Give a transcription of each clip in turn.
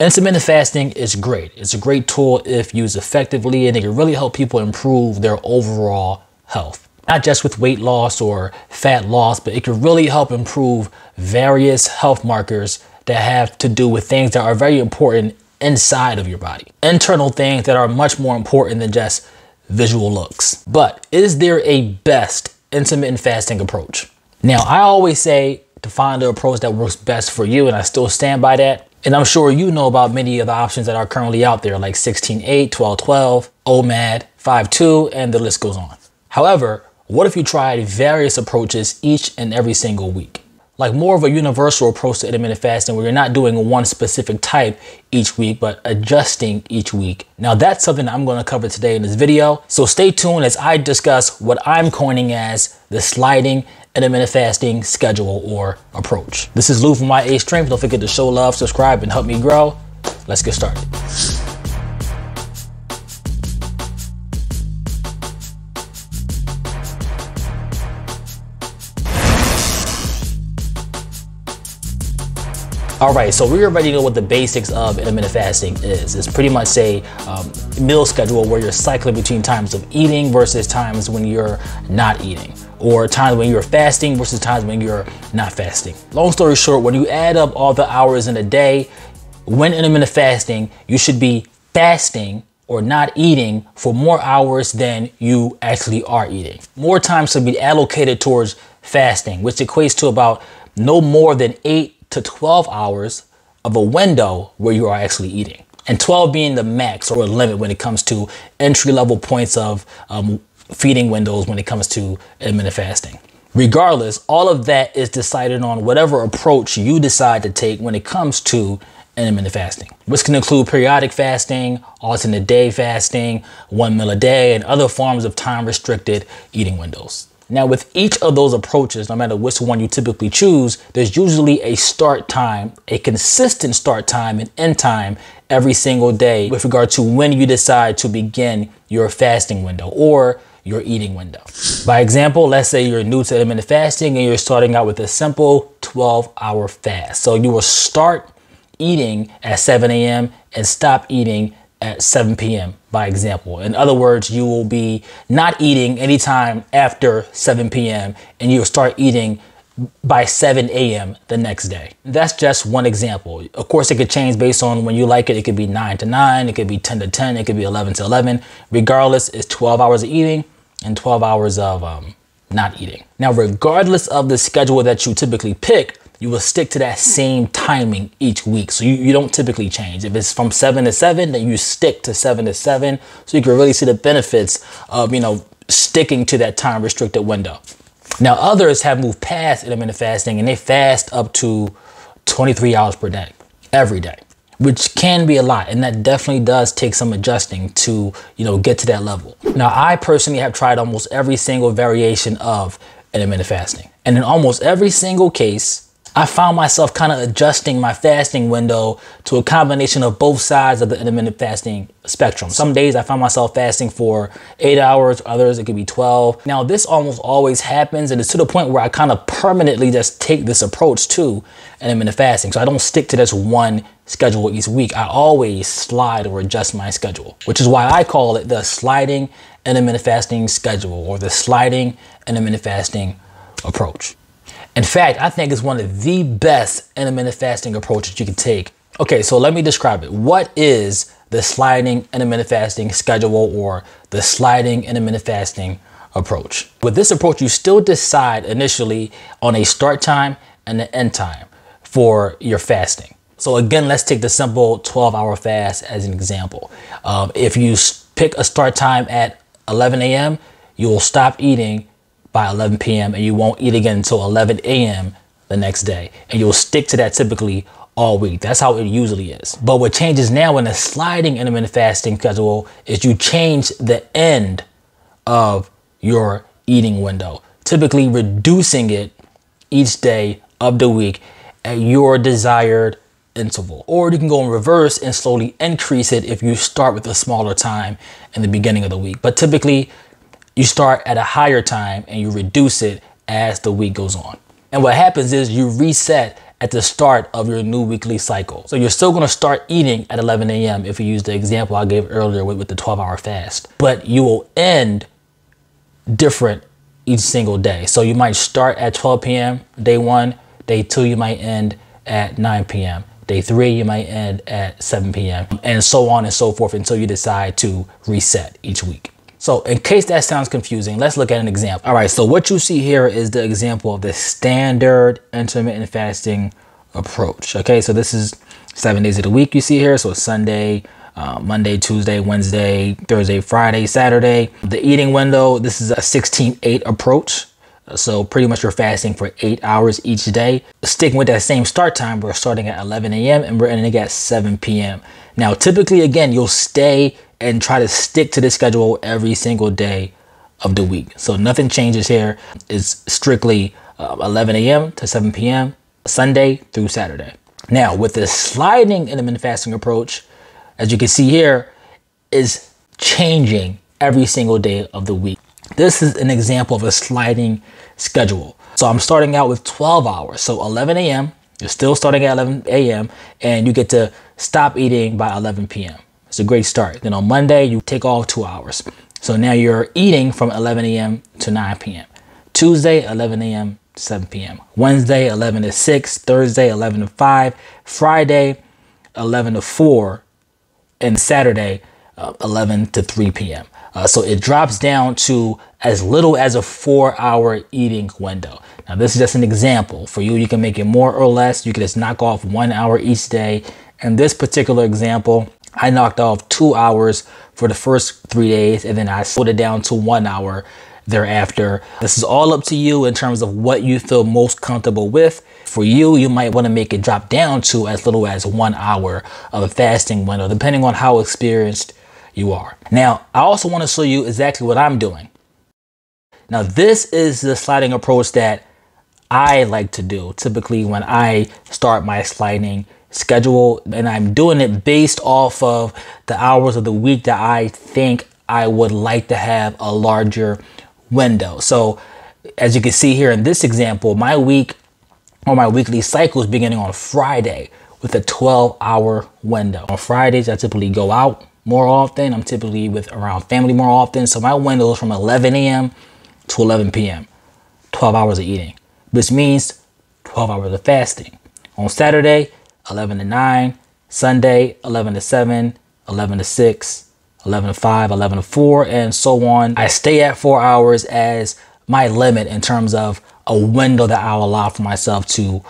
Intermittent fasting is great. It's a great tool if used effectively, and it can really help people improve their overall health. Not just with weight loss or fat loss, but it can really help improve various health markers that have to do with things that are very important inside of your body. Internal things that are much more important than just visual looks. But is there a best intermittent fasting approach? Now, I always say to find the approach that works best for you, and I still stand by that. And I'm sure you know about many of the options that are currently out there, like 16-8, 12-12, OMAD, 5-2, and the list goes on. However, what if you tried various approaches each and every single week? Like more of a universal approach to intermittent fasting where you're not doing one specific type each week, but adjusting each week. Now that's something I'm going to cover today in this video. So stay tuned as I discuss what I'm coining as the sliding intermittent fasting schedule or approach. This is Lou from My Age Strength. Don't forget to show love, subscribe, and help me grow. Let's get started. All right, so we already know what the basics of intermittent fasting is. It's pretty much a meal schedule where you're cycling between times of eating versus times when you're not eating, or times when you're fasting versus times when you're not fasting. Long story short, when you add up all the hours in a day, when intermittent fasting, you should be fasting or not eating for more hours than you actually are eating. More time should be allocated towards fasting, which equates to about no more than 8 to 12 hours of a window where you are actually eating. And 12 being the max or limit when it comes to entry-level points of feeding windows when it comes to intermittent fasting. Regardless, all of that is decided on whatever approach you decide to take when it comes to intermittent fasting, which can include periodic fasting, alternate day fasting, 1 meal a day, and other forms of time-restricted eating windows. Now, with each of those approaches, no matter which one you typically choose, there's usually a start time, a consistent start time and end time every single day with regard to when you decide to begin your fasting window or your eating window. By example, let's say you're new to intermittent fasting and you're starting out with a simple 12-hour fast. So you will start eating at 7 a.m. and stop eating at 7 p.m. by example. In other words, you will be not eating anytime after 7 p.m. and you'll start eating by 7 a.m. the next day. That's just one example. Of course, it could change based on when you like it. It could be 9 to 9, it could be 10 to 10, it could be 11 to 11. Regardless, it's 12 hours of eating and 12 hours of not eating. Now, regardless of the schedule that you typically pick, you will stick to that same timing each week. So you don't typically change. If it's from 7 to 7, then you stick to 7 to 7. So you can really see the benefits of, sticking to that time restricted window. Now, others have moved past intermittent fasting and they fast up to 23 hours per day, every day, which can be a lot. And that definitely does take some adjusting to, get to that level. Now, I personally have tried almost every single variation of intermittent fasting. And in almost every single case, I found myself kind of adjusting my fasting window to a combination of both sides of the intermittent fasting spectrum. Some days I found myself fasting for 8 hours, others it could be 12. Now this almost always happens, and it's to the point where I kind of permanently just take this approach to intermittent fasting. So I don't stick to this one schedule each week. I always slide or adjust my schedule, which is why I call it the sliding intermittent fasting schedule or the sliding intermittent fasting approach. In fact, I think it's one of the best intermittent fasting approaches you can take. Okay, so let me describe it. What is the sliding intermittent fasting schedule or the sliding intermittent fasting approach? With this approach, you still decide initially on a start time and an end time for your fasting. So again, let's take the simple 12-hour fast as an example. If you pick a start time at 11 a.m., you will stop eating by 11 p.m. and you won't eat again until 11 a.m. the next day. And you'll stick to that typically all week. That's how it usually is. But what changes now in the sliding intermittent fasting schedule is you change the end of your eating window, typically reducing it each day of the week at your desired interval. Or you can go in reverse and slowly increase it if you start with a smaller time in the beginning of the week. But typically, you start at a higher time and you reduce it as the week goes on. And what happens is you reset at the start of your new weekly cycle. So you're still gonna start eating at 11 a.m. if you use the example I gave earlier with the 12-hour fast, but you will end different each single day. So you might start at 12 p.m. day 1, day 2 you might end at 9 p.m. Day 3 you might end at 7 p.m. and so on and so forth until you decide to reset each week. So in case that sounds confusing, let's look at an example. All right, so what you see here is the example of the standard intermittent fasting approach. Okay, so this is 7 days of the week you see here. So it's Sunday, Monday, Tuesday, Wednesday, Thursday, Friday, Saturday. The eating window, this is a 16-8 approach. So pretty much you're fasting for 8 hours each day. Sticking with that same start time, we're starting at 11 a.m. and we're ending at 7 p.m. Now, typically, again, you'll stay and try to stick to the schedule every single day of the week. So nothing changes here. It's strictly 11 a.m. to 7 p.m. Sunday through Saturday. Now, with the sliding intermittent fasting approach, as you can see here, is changing every single day of the week. This is an example of a sliding schedule. So I'm starting out with 12 hours. So 11 a.m., you're still starting at 11 a.m. and you get to stop eating by 11 p.m. It's a great start. Then on Monday, you take off 2 hours. So now you're eating from 11 a.m. to 9 p.m. Tuesday, 11 a.m. to 7 p.m. Wednesday, 11 to 6. Thursday, 11 to 5. Friday, 11 to 4. And Saturday, 11 to 3 p.m. So it drops down to as little as a 4-hour eating window. Now, this is just an example. For you, you can make it more or less. You can just knock off 1 hour each day. In this particular example, I knocked off 2 hours for the first 3 days, and then I slowed it down to 1 hour thereafter. This is all up to you in terms of what you feel most comfortable with. For you, you might want to make it drop down to as little as 1 hour of a fasting window, depending on how experienced you are. Now, I also want to show you exactly what I'm doing. Now, this is the sliding approach that I like to do typically when I start my sliding schedule, and I'm doing it based off of the hours of the week that I think I would like to have a larger window. So as you can see here in this example, my week or my weekly cycle is beginning on Friday with a 12-hour window. On Fridays, I typically go out more often. I'm typically around family more often. So my window is from 11 a.m. to 11 p.m. 12 hours of eating, which means 12 hours of fasting. On Saturday, 11 to 9, Sunday, 11 to 7, 11 to 6, 11 to 5, 11 to 4, and so on. I stay at 4 hours as my limit in terms of a window that I'll allow for myself to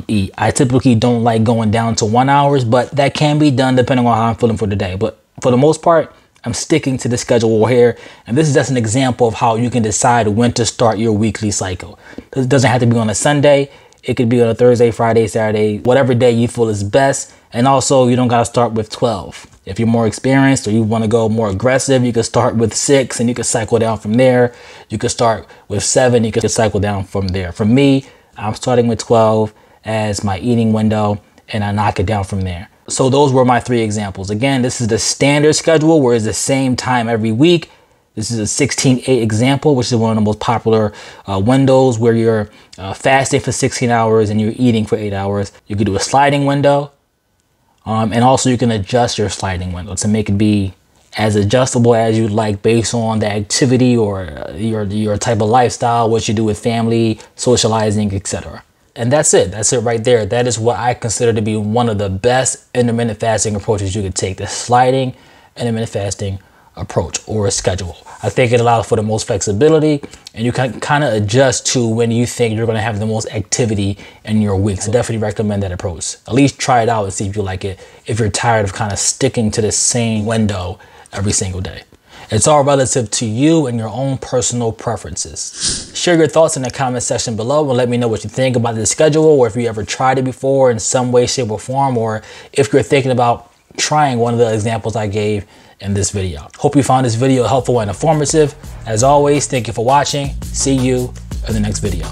eat. I typically don't like going down to 1 hour, but that can be done depending on how I'm feeling for the day. But for the most part, I'm sticking to the schedule here. And this is just an example of how you can decide when to start your weekly cycle. It doesn't have to be on a Sunday. It could be on a Thursday, Friday, Saturday, whatever day you feel is best. And also, you don't got to start with 12. If you're more experienced or you want to go more aggressive, you can start with 6 and you can cycle down from there. You can start with 7, you can cycle down from there. For me, I'm starting with 12 as my eating window and I knock it down from there. So those were my 3 examples. Again, this is the standard schedule where it's the same time every week. This is a 16-8 example, which is one of the most popular windows where you're fasting for 16 hours and you're eating for 8 hours. You can do a sliding window. And also you can adjust your sliding window to make it be as adjustable as you'd like based on the activity or your type of lifestyle, what you do with family, socializing, etc. And that's it. That's it right there. That is what I consider to be one of the best intermittent fasting approaches you could take, the sliding intermittent fasting approach or a schedule. I think it allows for the most flexibility and you can kind of adjust to when you think you're going to have the most activity in your week. So definitely recommend that approach. At least try it out and see if you like it, if you're tired of kind of sticking to the same window every single day. It's all relative to you and your own personal preferences. Share your thoughts in the comment section below and let me know what you think about this schedule, or if you ever tried it before in some way, shape, or form, or if you're thinking about trying one of the examples I gave in this video. Hope you found this video helpful and informative. As always, thank you for watching. See you in the next video.